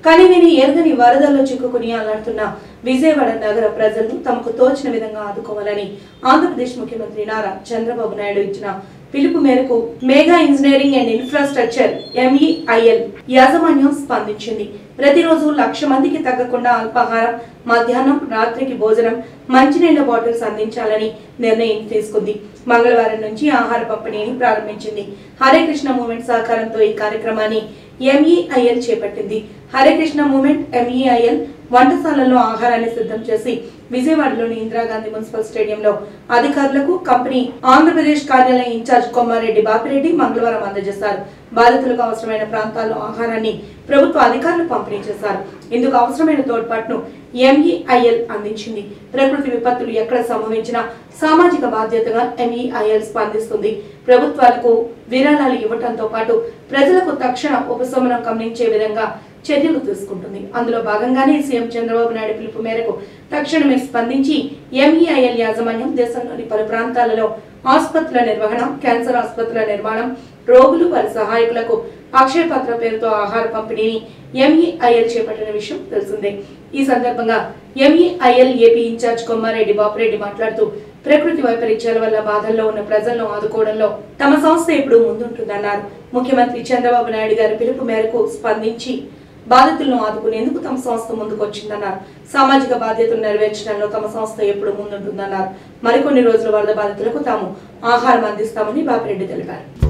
కనివిని ఎరుగని వరదల్లో చిక్కుకుని అల్లాడుతున్న విజయవాడ నగర ప్రజలను తమకు తోచిన విధంగా ఆదుకోవాలని ఆంధ్రప్రదేశ్ ముఖ్యమంత్రి నారా చంద్రబాబు నాయుడు ఇచ్చిన పిలుపు మేరకు mega engineering and infrastructure MEIL యాజమాన్యం స్పందించింది. ప్రతిరోజు 1,00,000 మందికి తగ్గకుండా అల్పాహారం, మధ్యాహ్నం, రాత్రికి భోజనం, మంచినీళ్ల బాటిల్స్ అందించాలని నిర్ణయం తీసుకుంది. మంగళవారం నుంచి ఆహార పంపిణీని ప్రారంభించింది. హరే కృష్ణ మూవ్మెంట్ సహకారంతో ఈ కార్యక్రమాన్ని MEIL చేపట్టింది. హరే కృష్ణ మూవ్మెంట్ MEIL వంటశాలలో ఆహారాన్ని సిద్ధం చేసి విజయవాడలోని ఇందిరాగాంధీ మున్సిపల్ స్టేడియంలో అధికారులకు కంపెనీ ఆంధ్రప్రదేశ్ కార్యాలయ ఇన్ఛార్జ్ కొమ్మారెడ్డి బాపిరెడ్డి మంగళవారం అందజేశారు. బాధితులకు అవసరమైన ప్రాంతాల్లో ఆహారాన్ని ప్రభుత్వ అధికారులు పంపిణీ చేశారు. ఇందుకు అవసరమైన తోడ్పాటును MEIL అందించింది. ప్రకృతి విపత్తులు ఎక్కడ సంభవించినా సామాజిక బాధ్యతగా MEIL స్పందిస్తుంది. ప్రభుత్వాలకు విరాళాలు ఇవ్వడంతో పాటు ప్రజలకు తక్షణ ఉపశమనం కలిగించే విధంగా చర్యలు తీసుకుంటుంది. అందులో భాగంగానే సీఎం చంద్రబాబు నాయుడు పిలుపు మేరకు తక్షణమే స్పందించి MEIL యాజమాన్యం దేశంలోని పలు ప్రాంతాలలో ఆసుపత్రుల నిర్వహణ, క్యాన్సర్ ఆసుపత్రుల నిర్మాణం, రోగులు వారి సహాయకులకు అక్షయ పత్ర పేరుతో ఆహార పంపిణీని MEIL చేపట్టిన విషయం తెలిసిందే. ఈ సందర్భంగా MEIL AP incharge Kommareddy Bapireddy మాట్లాడుతూ ప్రకృతి వైపరీత్యాల వల్ల బాధల్లో ఉన్న ప్రజలను ఆదుకోవడంలో తమ సంస్థ ఎప్పుడూ ముందుంటుందన్నారు. ముఖ్యమంత్రి చంద్రబాబు నాయుడు గారి పిలుపు మేరకు స్పందించి బాధితులను ఆదుకునేందుకు తమ సంస్థ ముందుకొచ్చిందన్నారు. సామాజిక బాధ్యతలు నెరవేర్చడంలో తమ సంస్థ ఎప్పుడు ముందుంటుందన్నారు. మరికొన్ని రోజుల వరద బాధితులకు తాము ఆహారం అందిస్తామని బాపిరెడ్డి తెలిపారు.